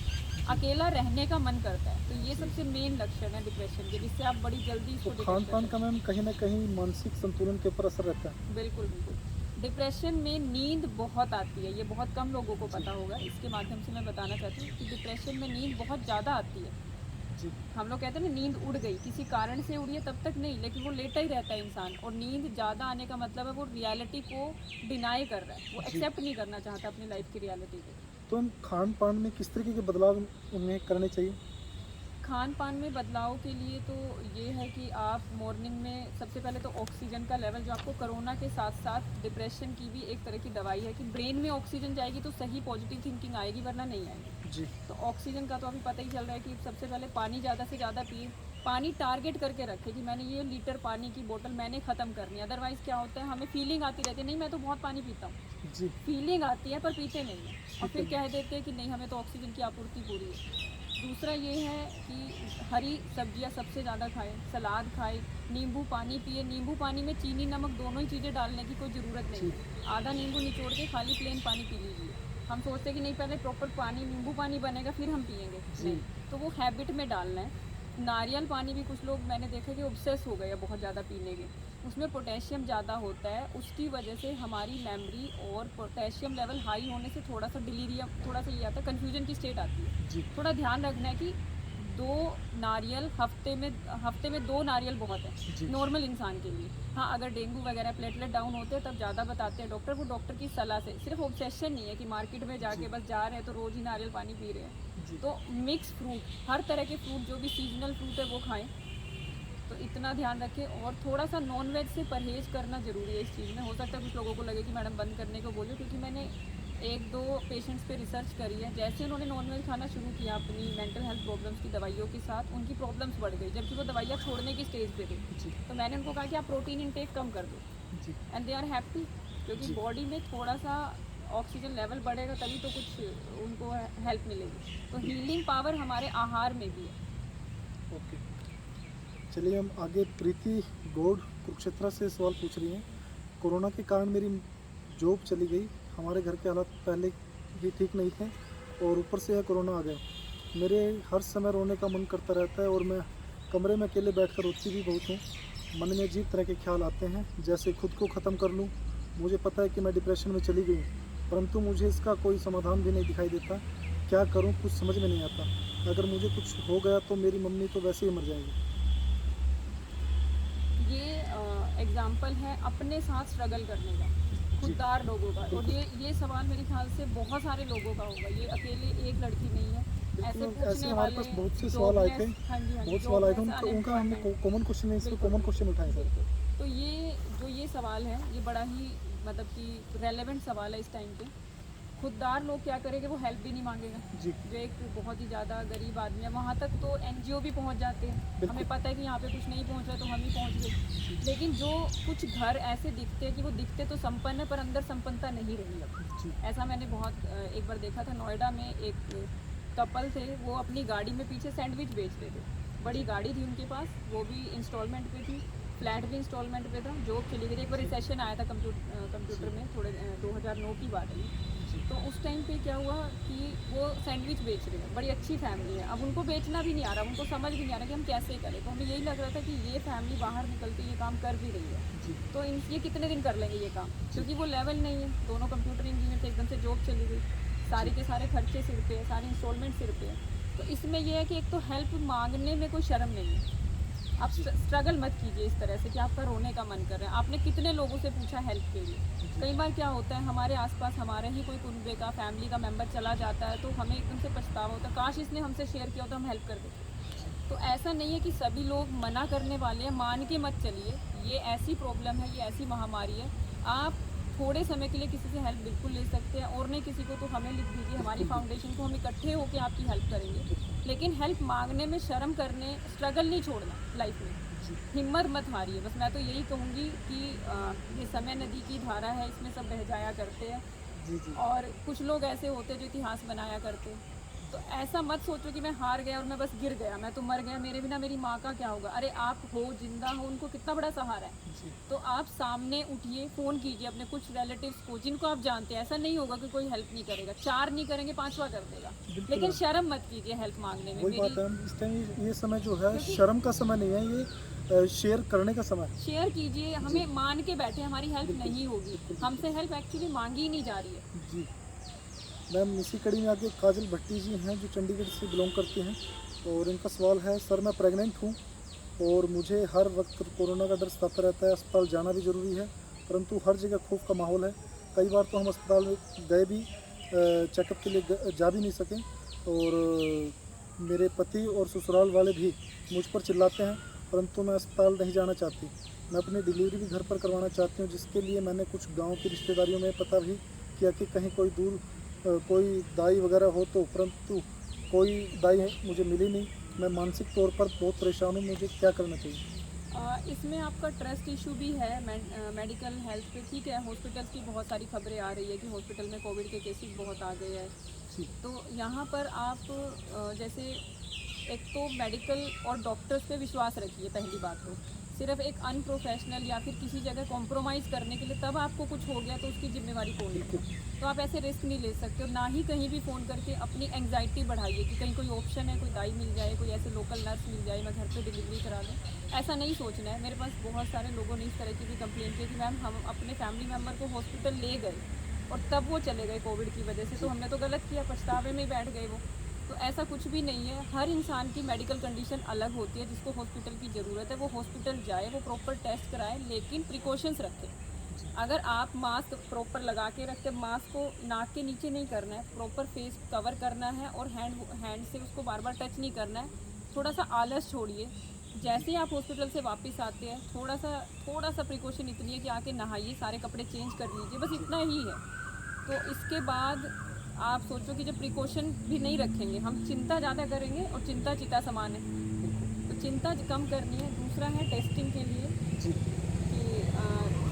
अकेला रहने का मन करता है। तो ये सबसे मेन लक्षण है डिप्रेशन के, जिससे आप बड़ी जल्दी इसको तो डिटेक्ट खान कर पान सकते का मैम कहीं ना कहीं मानसिक संतुलन के ऊपर असर रहता है। हैं। बिल्कुल बिल्कुल। डिप्रेशन में नींद बहुत आती है, ये बहुत कम लोगों को पता होगा। इसके माध्यम से मैं बताना चाहती हूँ कि डिप्रेशन में नींद बहुत ज़्यादा आती है। जी हम लोग कहते हैं ना नींद उड़ गई, किसी कारण से उड़ी है तब तक नहीं, लेकिन वो लेटा ही रहता है इंसान। और नींद ज़्यादा आने का मतलब है वो रियलिटी को डिनाई कर रहा है, वो जी। एक्सेप्ट नहीं करना चाहता अपनी लाइफ की रियलिटी को। तो हम खान पान में किस तरीके के बदलाव उन्हें करने चाहिए। खान पान में बदलाव के लिए तो ये है कि आप मॉर्निंग में सबसे पहले तो ऑक्सीजन का लेवल, जो आपको कोरोना के साथ साथ डिप्रेशन की भी एक तरह की दवाई है कि ब्रेन में ऑक्सीजन जाएगी तो सही पॉजिटिव थिंकिंग आएगी, वरना नहीं आएगी। जी तो ऑक्सीजन का तो अभी पता ही चल रहा है कि सबसे पहले पानी ज़्यादा से ज़्यादा पिए। पानी टारगेट करके रखें कि मैंने ये लीटर पानी की बोतल मैंने ख़त्म करनी है। अदरवाइज़ क्या होता है, हमें फीलिंग आती रहती है नहीं मैं तो बहुत पानी पीता हूँ, जी फीलिंग आती है पर पीते नहीं है, और फिर कह देते हैं कि नहीं हमें तो ऑक्सीजन की आपूर्ति पूरी है। दूसरा ये है कि हरी सब्जियां सबसे ज़्यादा खाएं, सलाद खाएं, नींबू पानी पिए। नींबू पानी में चीनी नमक दोनों ही चीज़ें डालने की कोई ज़रूरत नहीं है। आधा नींबू निचोड़ के खाली प्लेन पानी पी लीजिए। हम सोचते हैं कि नहीं पहले प्रॉपर पानी नींबू पानी बनेगा फिर हम पिएंगे, नहीं, तो वो हैबिट में डालना है। नारियल पानी भी कुछ लोग मैंने देखा कि ऑब्सेस हो गए हैं बहुत ज़्यादा पीने के, उसमें पोटेशियम ज़्यादा होता है, उसकी वजह से हमारी मेमोरी और पोटेशियम लेवल हाई होने से थोड़ा सा डिलीरियम, थोड़ा सा ये आता है, कन्फ्यूजन की स्टेट आती है। जी थोड़ा ध्यान रखना है कि 2 नारियल हफ्ते में 2 नारियल बहुत जी। है नॉर्मल इंसान के लिए। हाँ अगर डेंगू वगैरह प्लेटलेट डाउन होते हैं तब ज़्यादा बताते हैं डॉक्टर, वो डॉक्टर की सलाह से। सिर्फ ऑब्सेशन नहीं है कि मार्केट में जाके बस जा रहे हैं तो रोज़ ही नारियल पानी पी रहे हैं। जी। तो मिक्स फ्रूट, हर तरह के फ्रूट जो भी सीजनल फ्रूट है वो खाएं। तो इतना ध्यान रखें, और थोड़ा सा नॉन वेज से परहेज़ करना ज़रूरी है इस चीज़ में। हो सकता है कुछ लोगों को लगे कि मैडम बंद करने को बोलिए, क्योंकि मैंने 1-2 पेशेंट्स पे रिसर्च करी है, जैसे उन्होंने नॉनवेज खाना शुरू किया अपनी मेंटल हेल्थ प्रॉब्लम्स की दवाइयों के साथ, उनकी प्रॉब्लम्स बढ़ गई, जबकि वो दवाइयाँ छोड़ने की स्टेज पे थे। जी तो मैंने उनको कहा कि आप प्रोटीन इंटेक कम कर दो, जी एंड दे आर हैप्पी, क्योंकि जी। बॉडी में थोड़ा सा ऑक्सीजन लेवल बढ़ेगा तभी तो कुछ उनको हेल्प मिलेगी। तो हीलिंग पावर हमारे आहार में भी है। ओके चलिए हम आगे। प्रीति गौड़ कुरुक्षेत्र से सवाल पूछ रही हैं, कोरोना के कारण मेरी जॉब चली गई, हमारे घर के हालात पहले ही ठीक नहीं थे और ऊपर से यह कोरोना आ गया। मेरे हर समय रोने का मन करता रहता है और मैं कमरे में अकेले बैठकर रोती भी बहुत हूँ। मन में अजीब तरह के ख्याल आते हैं, जैसे खुद को ख़त्म कर लूँ। मुझे पता है कि मैं डिप्रेशन में चली गई हूँ, परंतु मुझे इसका कोई समाधान भी नहीं दिखाई देता। क्या करूँ कुछ समझ में नहीं आता। अगर मुझे कुछ हो गया तो मेरी मम्मी तो वैसे ही मर जाएगी। ये एग्जाम्पल है अपने साथ स्ट्रगल करने का, खुददार लोगों का। और ये सवाल मेरे ख्याल से बहुत सारे लोगों का होगा, ये अकेले एक लड़की नहीं है। ऐसे पूछने हमारे वाले पास बहुत से सवाल आए थे, हाँ जी, बहुत सवाल आए थे, उनका हमने कॉमन क्वेश्चन है, इसमें कॉमन क्वेश्चन उठाए सर। तो ये सवाल है, ये बड़ा ही मतलब कि रेलेवेंट सवाल है इस टाइम पे। खुददार लोग क्या करेंगे, वो हेल्प भी नहीं मांगेगा। जी जो एक बहुत ही ज़्यादा गरीब आदमी है, वहाँ तक तो एनजीओ भी पहुँच जाते हैं। बिल्कुल। हमें पता है कि यहाँ पे कुछ नहीं पहुँच रहा तो हम ही पहुँच गए। लेकिन जो कुछ घर ऐसे दिखते हैं कि वो दिखते तो संपन्न है पर अंदर संपन्नता नहीं रही अब। जी ऐसा मैंने बहुत एक बार देखा था। नोएडा में एक कपल थे, वो अपनी गाड़ी में पीछे सैंडविच बेच रहे थे। बड़ी गाड़ी थी उनके पास, वो भी इंस्टॉलमेंट पे थी, फ्लैट भी इंस्टॉलमेंट पे था, जॉब चली गई थी। एक बार रिसेशन आया था कंप्यूटर में, थोड़े 2009 की बात है। तो उस टाइम पे क्या हुआ कि वो सैंडविच बेच रहे हैं, बड़ी अच्छी फैमिली है। अब उनको बेचना भी नहीं आ रहा, उनको समझ भी नहीं आ रहा कि हम कैसे करें। तो हमें यही लग रहा था कि ये फैमिली बाहर निकल के ये काम कर भी रही है, जी तो ये कितने दिन कर लेंगे ये काम, क्योंकि वो लेवल नहीं है। दोनों कंप्यूटर इंजीनियर थे, एकदम से जॉब चली गई, सारे के सारे खर्चे सिर पे है, सारे इंस्टॉलमेंट सिर पे है। तो इसमें यह है कि एक तो हेल्प मांगने में कोई शर्म नहीं है। आप स्ट्रगल मत कीजिए इस तरह से कि आपका रोने का मन कर रहा है। आपने कितने लोगों से पूछा हेल्प के लिए? कई बार क्या होता है, हमारे आसपास हमारे ही कोई कुनबे का फैमिली का मेंबर चला जाता है तो हमें एकदम से पछतावा होता है, काश इसने हमसे शेयर किया हो तो हम हेल्प कर देते। तो ऐसा नहीं है कि सभी लोग मना करने वाले हैं, मान के मत चलिए। ये ऐसी प्रॉब्लम है, ये ऐसी महामारी है, आप थोड़े समय के लिए किसी से हेल्प बिल्कुल ले सकते हैं। और नहीं किसी को तो हमें लिख दीजिए, हमारी फाउंडेशन को हम इकट्ठे होकर आपकी हेल्प करेंगे। लेकिन हेल्प मांगने में शर्म करने, स्ट्रगल नहीं छोड़ना लाइफ में, हिम्मत मत हारिए। बस मैं तो यही कहूँगी कि ये समय नदी की धारा है, इसमें सब बह जाया करते हैं। जी जी और कुछ लोग ऐसे होते हैं जो इतिहास बनाया करते हैं। तो ऐसा मत सोचो कि मैं हार गया और मैं बस गिर गया, मैं तो मर गया, मेरे बिना मेरी माँ का क्या होगा। अरे आप हो, जिंदा हो, उनको कितना बड़ा सहारा है। जी तो आप सामने उठिए, फ़ोन कीजिए अपने कुछ रिलेटिव्स को जिनको आप जानते हैं। ऐसा नहीं होगा कि कोई हेल्प नहीं करेगा, 4 नहीं करेंगे 5वां कर देगा। बिल्कुल। लेकिन शर्म मत कीजिए हेल्प मांगने में। वही बात है, इस टाइम ये समय जो है क्योंकि- शर्म का समय नहीं है, ये शेयर करने का समय है। शेयर कीजिए, हमें मान के बैठे हमारी हेल्प नहीं होगी, हमसे हेल्प एक्चुअली मांगी ही नहीं जा रही है। जी मैम, इसी कड़ी में आगे काजल भट्टी जी हैं जो चंडीगढ़ से बिलोंग करती हैं, और इनका सवाल है, सर मैं प्रेग्नेंट हूँ और मुझे हर वक्त कोरोना का डर सताता रहता है, अस्पताल जाना भी ज़रूरी है, परंतु हर जगह खौफ का माहौल है। कई बार तो हम अस्पताल गए भी, चेकअप के लिए जा भी नहीं सकें, और मेरे पति और ससुराल वाले भी मुझ पर चिल्लाते हैं, परंतु मैं अस्पताल नहीं जाना चाहती। मैं अपनी डिलीवरी भी घर पर करवाना चाहती हूँ, जिसके लिए मैंने कुछ गांव की रिश्तेदारियों में पता भी किया कि कहीं कोई दूर कोई दाई वगैरह हो तो, परंतु कोई दाई मुझे मिली नहीं। मैं मानसिक तौर पर बहुत परेशान हूँ, मुझे क्या करना चाहिए? इसमें आपका ट्रस्ट इशू भी है मेडिकल हेल्थ पे। ठीक है, हॉस्पिटल्स की बहुत सारी खबरें आ रही है कि हॉस्पिटल में कोविड के केसेस बहुत आ गए हैं। जी तो यहाँ पर आप जैसे एक तो मेडिकल और डॉक्टर्स पे विश्वास रखिए। पहली बात तो सिर्फ एक अनप्रोफेशनल या फिर किसी जगह कॉम्प्रोमाइज़ करने के लिए तब आपको कुछ हो गया तो उसकी जिम्मेवारी कौन लेगा? तो आप ऐसे रिस्क नहीं ले सकते। और ना ही कहीं भी फ़ोन करके अपनी एंग्जाइटी बढ़ाइए कि कहीं कोई ऑप्शन है, कोई दाई मिल जाए, कोई ऐसे लोकल नर्स मिल जाए, मैं घर पे डिलीवरी करा लूँ। ऐसा नहीं सोचना है। मेरे पास बहुत सारे लोगों ने इस तरह की भी कंप्लेंट की कि मैम हम अपने फैमिली मेम्बर को हॉस्पिटल ले गए और तब वो चले गए कोविड की वजह से, तो हमने तो गलत किया, पछतावे में ही बैठ गए वो। तो ऐसा कुछ भी नहीं है। हर इंसान की मेडिकल कंडीशन अलग होती है, जिसको हॉस्पिटल की ज़रूरत है वो हॉस्पिटल जाए, वो प्रॉपर टेस्ट कराए, लेकिन प्रिकॉशंस रखें। अगर आप मास्क प्रॉपर लगा के रखते, मास्क को नाक के नीचे नहीं करना है, प्रॉपर फेस कवर करना है और हैंड से उसको बार बार टच नहीं करना है। थोड़ा सा आलस छोड़िए। जैसे ही आप हॉस्पिटल से वापस आते हैं, थोड़ा सा प्रिकॉशन इतनी है कि आके नहाइए, सारे कपड़े चेंज कर लीजिए, बस इतना ही है। तो इसके बाद आप सोचो कि जब प्रिकॉशन भी नहीं रखेंगे, हम चिंता ज़्यादा करेंगे, और चिंता चिता समान है, तो चिंता कम करनी है। दूसरा है टेस्टिंग के लिए जी कि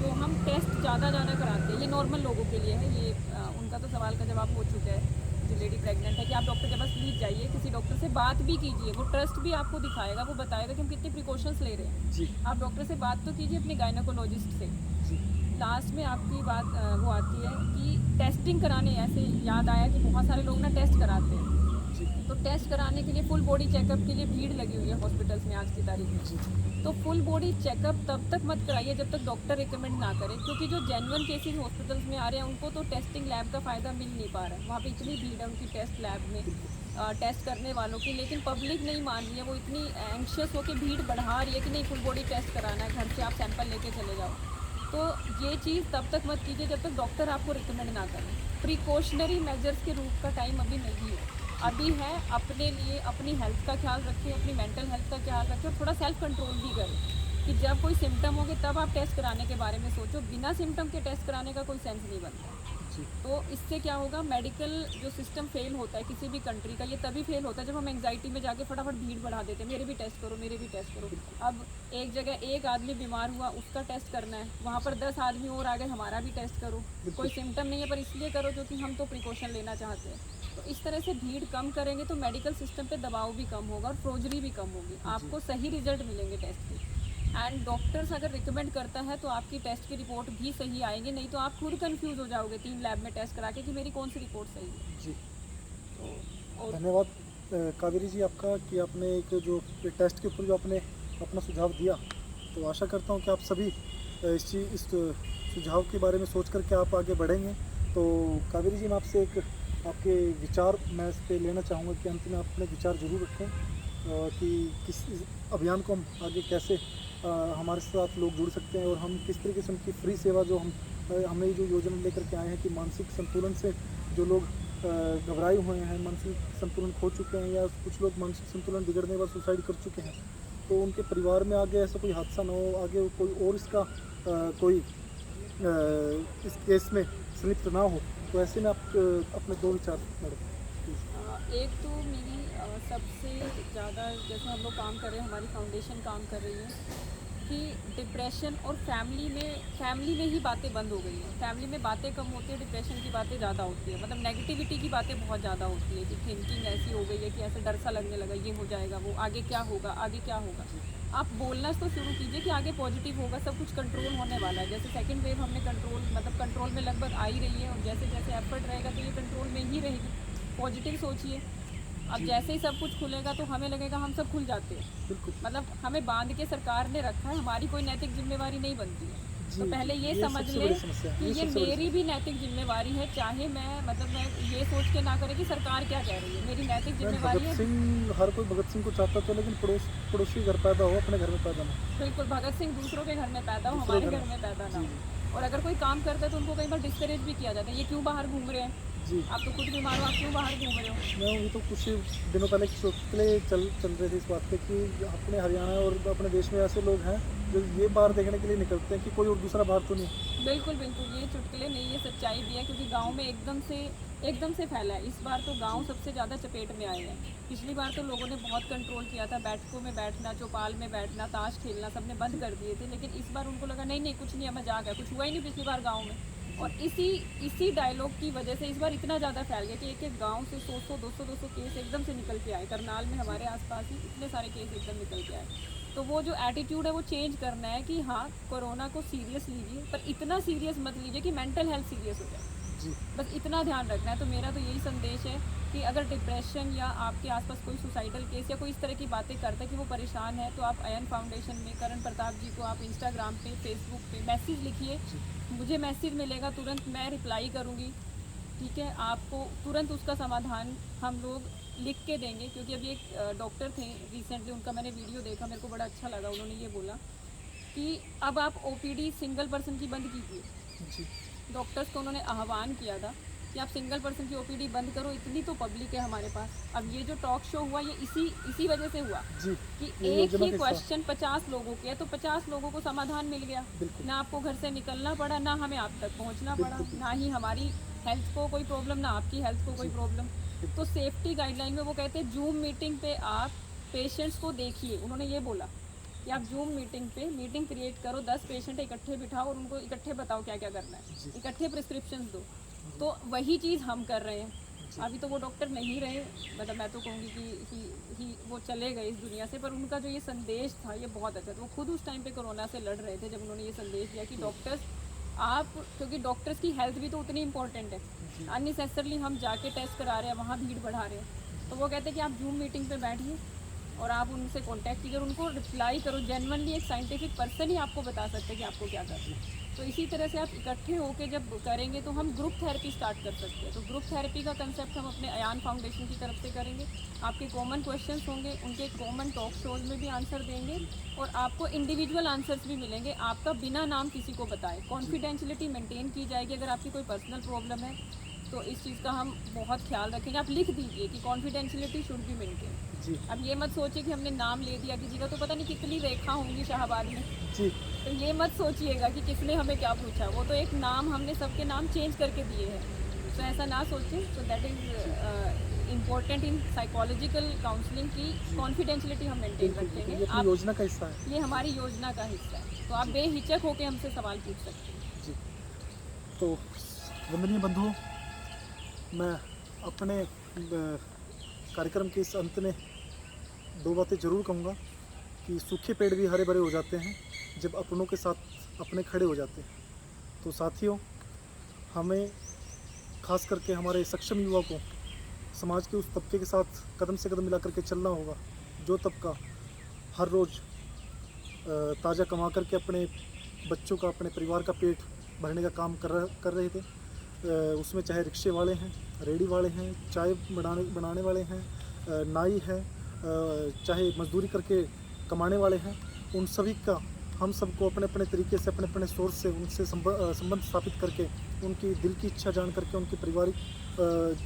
जो हम टेस्ट ज़्यादा कराते हैं, ये नॉर्मल लोगों के लिए है। ये उनका तो सवाल का जवाब हो चुका है। जो लेडी प्रेग्नेंट है कि आप डॉक्टर के पास प्लीज़ जाइए, किसी डॉक्टर से बात भी कीजिए, वो ट्रस्ट भी आपको दिखाएगा, वो बताएगा कि हम कितने प्रिकॉशंस ले रहे हैं। जी आप डॉक्टर से बात तो कीजिए, अपने गायनोकोलॉजिस्ट से। जी लास्ट में आपकी बात वो आती है कि टेस्टिंग कराने, ऐसे याद आया कि बहुत सारे लोग ना टेस्ट कराते हैं, जी तो टेस्ट कराने के लिए फुल बॉडी चेकअप के लिए भीड़ लगी हुई है हॉस्पिटल्स में आज की तारीख में। जी तो फुल बॉडी चेकअप तब तक मत कराइए जब तक डॉक्टर रिकमेंड ना करे, क्योंकि जो जेन्युइन केसेस हॉस्पिटल्स में आ रहे हैं उनको तो टेस्टिंग लैब का फ़ायदा मिल नहीं पा रहा है। वहाँ पे इतनी भीड़ है उनकी टेस्ट लैब में टेस्ट करने वालों की, लेकिन पब्लिक नहीं मान रही है। वो इतनी एंक्शियस होकर भीड़ बढ़ा रही है कि नहीं फुल बॉडी टेस्ट कराना है, घर से आप सैंपल लेके चले जाओ। तो ये चीज़ तब तक मत कीजिए जब तक डॉक्टर आपको रिकमेंड ना करें। प्रिकॉशनरी मेजर्स के रूप का टाइम अभी नहीं है, अभी है अपने लिए अपनी हेल्थ का ख्याल रखें, अपनी मेंटल हेल्थ का ख्याल रखें और थोड़ा सेल्फ कंट्रोल भी करें कि जब कोई सिम्टम होंगे तब आप टेस्ट कराने के बारे में सोचो, बिना सिम्टम के टेस्ट कराने का कोई सेंस नहीं बनता। जी तो इससे क्या होगा, मेडिकल जो सिस्टम फेल होता है किसी भी कंट्री का, ये तभी फेल होता है जब हम एंग्जाइटी में जाके फटाफट भीड़ बढ़ा देते हैं, मेरे भी टेस्ट करो, मेरे भी टेस्ट करो। अब एक जगह एक आदमी बीमार हुआ, उसका टेस्ट करना है, वहाँ पर 10 आदमी और आ गए, हमारा भी टेस्ट करो। कोई सिम्टम नहीं है पर इसलिए करो क्योंकि हम तो प्रिकॉशन लेना चाहते हैं। तो इस तरह से भीड़ कम करेंगे तो मेडिकल सिस्टम पे दबाव भी कम होगा और फ्रोजरी भी कम होगी, आपको सही रिजल्ट मिलेंगे टेस्ट के। एंड डॉक्टर्स अगर रिकमेंड करता है तो आपकी टेस्ट की रिपोर्ट भी सही आएगी, नहीं तो आप खुद कंफ्यूज हो जाओगे 3 लैब में टेस्ट करा के कि मेरी कौन सी रिपोर्ट सही है। जी तो और धन्यवाद कावेरी जी आपका कि आपने एक जो टेस्ट के ऊपर जो आपने अपना सुझाव दिया, तो आशा करता हूँ कि आप सभी इस सुझाव के बारे में सोच करके आप आगे बढ़ेंगे। तो कावेरी जी मैं आपसे एक आपके विचार मैं इस पर लेना चाहूँगा कि अंत में आप अपने विचार जरूर रखें कि किस इस अभियान को हम आगे कैसे हमारे साथ लोग जुड़ सकते हैं और हम किस तरीके से उनकी फ्री सेवा जो हमने जो योजना लेकर के आए हैं कि मानसिक संतुलन से जो लोग घबराए हुए हैं, मानसिक संतुलन खो चुके हैं या कुछ लोग मानसिक संतुलन बिगड़ने के बाद सुसाइड कर चुके हैं, तो उनके परिवार में आगे ऐसा कोई हादसा ना हो, आगे कोई और इसका कोई इस केस में संलिप्त ना हो, तो ऐसे में आप अपने 2 विचार मैडम प्लीज़। एक तो मेरी सबसे ज़्यादा जैसे हम लोग काम कर रहे हैं, हमारी फाउंडेशन काम कर रही है कि डिप्रेशन और फैमिली में ही बातें बंद हो गई हैं। फैमिली में बातें कम होती है, डिप्रेशन की बातें ज़्यादा होती है, मतलब नेगेटिविटी की बातें बहुत ज़्यादा होती है कि थिंकिंग ऐसी हो गई है कि ऐसे डर सा लगने लगा, ये हो जाएगा, वो आगे क्या होगा, आगे क्या होगा। आप बोलना तो शुरू कीजिए कि आगे पॉजिटिव होगा, सब कुछ कंट्रोल होने वाला है। जैसे सेकंड वेव हमने कंट्रोल में लगभग आ ही रही है और जैसे जैसे एफर्ट रहेगा तो ये कंट्रोल में ही रहेगी। पॉजिटिव सोचिए। अब जैसे ही सब कुछ खुलेगा तो हमें लगेगा हम सब खुल जाते हैं, बिल्कुल मतलब हमें बांध के सरकार ने रखा है, हमारी कोई नैतिक जिम्मेवारी नहीं बनती है। जी, तो पहले ये समझ सबसे ले बड़ी समस्या है, कि ये सबसे बड़ी मेरी भी नैतिक जिम्मेवारी है, चाहे मैं ये सोच के ना करे कि सरकार क्या कह रही है, मेरी नैतिक जिम्मेवारी भगत है। सिंह हर कोई भगत सिंह को चाहता था, लेकिन पड़ोसी घर पैदा हो, अपने घर में पैदा ना हो। बिल्कुल, भगत सिंह दूसरों के घर में पैदा हो, दूसरे हमारे घर घर में पैदा ना जी हो। और अगर कोई काम करता है तो उनको कई बार डिस्करेज भी किया जाता है, ये क्यों बाहर घूम रहे हैं, जी आप तो खुद बीमार हो, आप क्यों बाहर घूम रहे हो। मैं ये तो कुछ दिनों पहले की चुटकुले चल रहे थे इस बात पे कि अपने हरियाणा और अपने देश में ऐसे लोग हैं जो ये बाहर देखने के लिए निकलते हैं कि कोई और दूसरा बाहर तो नहीं। बिल्कुल बिल्कुल, ये चुटकुले नहीं, ये सच्चाई भी है क्योंकि गांव में एकदम से फैला है। इस बार तो गांव सबसे ज़्यादा चपेट में आए हैं। पिछली बार तो लोगों ने बहुत कंट्रोल किया था, बैठकों में बैठना, चौपाल में बैठना, ताश खेलना सबने बंद कर दिए थे, लेकिन इस बार उनको लगा नहीं कुछ नहीं है, मजाक है, कुछ हुआ ही नहीं पिछली बार गाँव में। और इसी डायलॉग की वजह से इस बार इतना ज़्यादा फैल गया कि एक गांव से 100 200 केस एकदम से निकल के आए। करनाल में हमारे आसपास ही इतने सारे केस एकदम निकल के आए। तो वो जो एटीट्यूड है वो चेंज करना है कि हाँ कोरोना को सीरियस लीजिए, पर इतना सीरियस मत लीजिए कि मेंटल हेल्थ सीरियस हो जाए, जी बस इतना ध्यान रखना है। तो मेरा तो यही संदेश है कि अगर डिप्रेशन या आपके आसपास कोई सुसाइडल केस या कोई इस तरह की बातें करता है कि वो परेशान है, तो आप अयन फाउंडेशन में करण प्रताप जी को आप इंस्टाग्राम पे, फेसबुक पे मैसेज लिखिए, मुझे मैसेज मिलेगा, तुरंत मैं रिप्लाई करूँगी, ठीक है। आपको तुरंत उसका समाधान हम लोग लिख के देंगे। क्योंकि अभी एक डॉक्टर थे रिसेंटली, उनका मैंने वीडियो देखा, मेरे को बड़ा अच्छा लगा। उन्होंने ये बोला कि अब आप ओपीडी सिंगल पर्सन की बंद कीजिए। जी डॉक्टर्स को उन्होंने आह्वान किया था कि आप सिंगल पर्सन की ओपीडी बंद करो, इतनी तो पब्लिक है हमारे पास। अब ये जो टॉक शो हुआ ये इसी वजह से हुआ जी कि ये एक योजना ही के क्वेश्चन 50 लोगों के है, तो 50 लोगों को समाधान मिल गया। बिल्कुल ना आपको घर से निकलना पड़ा, ना हमें आप तक पहुंचना पड़ा, बिल्कुल। ना ही हमारी हेल्थ को कोई प्रॉब्लम, ना आपकी हेल्थ को कोई जी। प्रॉब्लम। तो सेफ्टी गाइडलाइन में वो कहते हैं जूम मीटिंग पे आप पेशेंट्स को देखिए। उन्होंने ये बोला कि आप जूम मीटिंग पे मीटिंग क्रिएट करो, 10 पेशेंट इकट्ठे बिठाओ और उनको इकट्ठे बताओ क्या क्या करना है, जी। इकट्ठे प्रिस्क्रिप्शन दो। तो वही चीज़ हम कर रहे हैं। अभी तो वो डॉक्टर नहीं रहे, मतलब मैं तो कहूँगी कि वो चले गए इस दुनिया से, पर उनका जो ये संदेश था ये बहुत अच्छा था। वो खुद उस टाइम पे कोरोना से लड़ रहे थे जब उन्होंने ये संदेश दिया कि डॉक्टर्स आप, क्योंकि डॉक्टर्स की हेल्थ भी तो उतनी इंपॉर्टेंट है, अननेसेसरली हम जाके टेस्ट करा रहे हैं, वहाँ भीड़ बढ़ा रहे हैं। तो वो कहते हैं कि आप जूम मीटिंग पे बैठिए और आप उनसे कांटेक्ट कीजिए और उनको रिप्लाई करो। जेन्युइनली एक साइंटिफिक पर्सन ही आपको बता सकते हैं कि आपको क्या करना है। तो इसी तरह से आप इकट्ठे होकर जब करेंगे तो हम ग्रुप थेरेपी स्टार्ट कर सकते हैं। तो ग्रुप थेरेपी का कंसेप्ट हम अपने अयान फाउंडेशन की तरफ से करेंगे। आपके कॉमन क्वेश्चंस होंगे, उनके कॉमन टॉक शोज में भी आंसर देंगे और आपको इंडिविजुअल आंसर्स भी मिलेंगे, आपका बिना नाम किसी को बताए। कॉन्फिडेंशियलिटी मेंटेन की जाएगी। अगर आपकी कोई पर्सनल प्रॉब्लम है तो इस चीज़ का हम बहुत ख्याल रखेंगे। आप लिख दीजिए कि कॉन्फिडेंशियलिटी शुड बी मेंटेन। जी अब ये मत सोचिए कि हमने नाम ले दिया किसी का, तो पता नहीं कितनी रेखा होंगी शाहबाद में। जी तो ये मत सोचिएगा कि किसने हमें क्या पूछा, वो तो एक नाम हमने सबके नाम चेंज करके दिए हैं। तो ऐसा ना सोचें। तो that is important in psychological counselling की कॉन्फिडेंशियलिटी हम मेंटेन बिल्कुल बिल्कुल, रखेंगे। ये अपनी आप, योजना का हिस्सा है। ये हमारी योजना का हिस्सा है, तो आप बेहिचक होकर हमसे सवाल पूछ सकते हैं। जी तो वंदनीय बंधुओं, मैं अपने कार्यक्रम के इस अंत में दो बातें ज़रूर कहूँगा कि सूखे पेड़ भी हरे भरे हो जाते हैं जब अपनों के साथ अपने खड़े हो जाते हैं। तो साथियों, हमें खास करके हमारे सक्षम युवा को समाज के उस तबके के साथ कदम से कदम मिला करके चलना होगा जो तबका हर रोज़ ताज़ा कमा करके अपने बच्चों का, अपने परिवार का पेट भरने का काम कर रहे थे। उसमें चाहे रिक्शे वाले हैं, रेडी वाले हैं, चाय बनाने वाले हैं, नाई हैं, चाहे मजदूरी करके कमाने वाले हैं, उन सभी का हम सबको अपने अपने तरीके से, अपने अपने सोर्स से उनसे संबंध स्थापित करके, उनकी दिल की इच्छा जान करके, उनकी पारिवारिक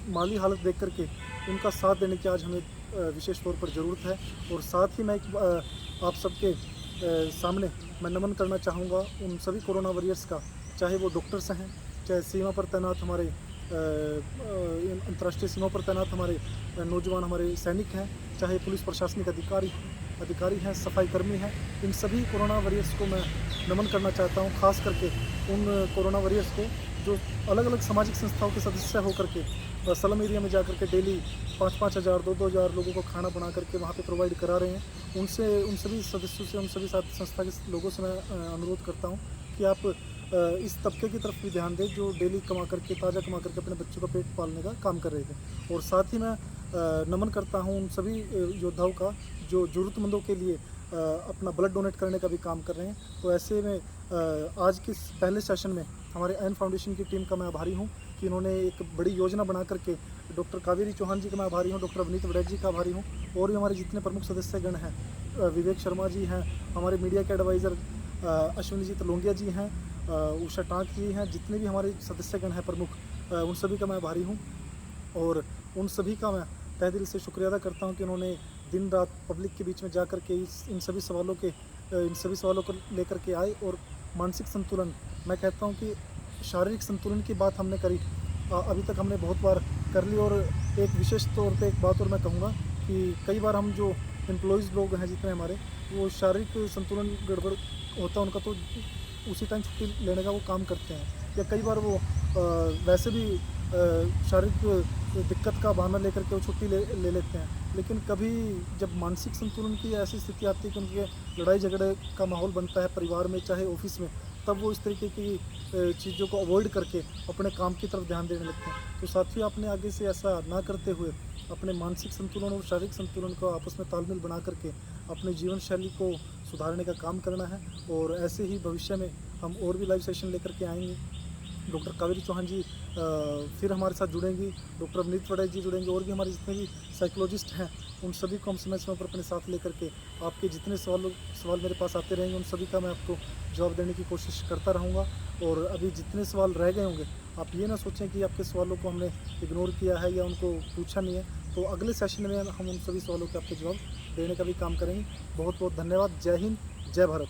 माली हालत देख करके उनका साथ देने की आज हमें विशेष तौर पर ज़रूरत है। और साथ ही मैं आप सबके सामने मैं नमन करना चाहूँगा उन सभी कोरोना वॉरियर्स का, चाहे वो डॉक्टर्स हैं, चाहे सीमा पर तैनात हमारे अंतर्राष्ट्रीय सीमा पर तैनात हमारे नौजवान हमारे सैनिक हैं, चाहे पुलिस प्रशासनिक अधिकारी हैं, सफाई कर्मी हैं, इन सभी कोरोना वॉरियर्स को मैं नमन करना चाहता हूं। खास करके उन कोरोना वॉरियर्स को जो अलग अलग सामाजिक संस्थाओं के सदस्य होकर के स्लम एरिया में जाकर के डेली 5-5 हज़ार 2-2 हज़ार लोगों को खाना बना करके वहाँ पे प्रोवाइड करा रहे हैं। उनसे, उन सभी सदस्यों से, उन सभी संस्था के लोगों से मैं अनुरोध करता हूँ कि आप इस तबके की तरफ भी ध्यान दें जो डेली ताज़ा कमा करके अपने बच्चों का पेट पालने का काम कर रहे थे। और साथ ही मैं नमन करता हूं उन सभी योद्धाओं का जो ज़रूरतमंदों के लिए अपना ब्लड डोनेट करने का भी काम कर रहे हैं। तो ऐसे में आज के पहले सेशन में हमारे एन फाउंडेशन की टीम का मैं आभारी हूं कि इन्होंने एक बड़ी योजना बना करके, डॉक्टर कावेरी चौहान जी का मैं आभारी हूँ, डॉक्टर अवनीत वड़ैच जी का आभारी हूँ, और भी हमारे जितने प्रमुख सदस्यगण हैं, विवेक शर्मा जी हैं, हमारे मीडिया के एडवाइज़र अश्विनी जी तलोंगिया जी हैं, उषा टांक जी हैं, जितने भी हमारे सदस्यगण हैं प्रमुख, उन सभी का मैं आभारी हूँ। और उन सभी का मैं तहे दिल से शुक्रिया अदा करता हूँ कि उन्होंने दिन रात पब्लिक के बीच में जा कर के इन सभी सवालों को लेकर के आए। और मानसिक संतुलन, मैं कहता हूँ कि शारीरिक संतुलन की बात हमने करी, अभी तक हमने बहुत बार कर ली। और एक विशेष तौर पे एक बात और मैं कहूँगा कि कई बार हम जो एम्प्लॉयज़ लोग हैं जितने हमारे, वो शारीरिक संतुलन गड़बड़ होता है उनका, तो उसी टाइम छुट्टी लेने का वो काम करते हैं, या कई बार वो वैसे भी शारीरिक दिक्कत का बहाना लेकर के वो छुट्टी ले लेते हैं। लेकिन कभी जब मानसिक संतुलन की ऐसी स्थिति आती है कि उनके लड़ाई झगड़े का माहौल बनता है परिवार में, चाहे ऑफिस में, तब वो इस तरीके की चीज़ों को अवॉइड करके अपने काम की तरफ ध्यान देने लगते हैं। तो साथियों, आपने आगे से ऐसा ना करते हुए अपने मानसिक संतुलन और शारीरिक संतुलन को आपस में तालमेल बना करके अपने जीवन शैली को सुधारने का काम करना है। और ऐसे ही भविष्य में हम और भी लाइव सेशन लेकर के आएंगे। डॉक्टर कावेरी चौहान जी फिर हमारे साथ जुड़ेंगी, डॉक्टर अवनीत वड़ैच जी जुड़ेंगे, और भी हमारे जितने भी साइकोलॉजिस्ट हैं उन सभी को हम समय समय पर अपने साथ लेकर के आपके जितने सवाल मेरे पास आते रहेंगे उन सभी का मैं आपको जवाब देने की कोशिश करता रहूँगा। और अभी जितने सवाल रह गए होंगे, आप ये ना सोचें कि आपके सवालों को हमने इग्नोर किया है या उनको पूछा नहीं है। तो अगले सेशन में हम उन सभी सवालों के आपके जवाब देने का भी काम करेंगे। बहुत बहुत धन्यवाद। जय हिंद, जय भारत।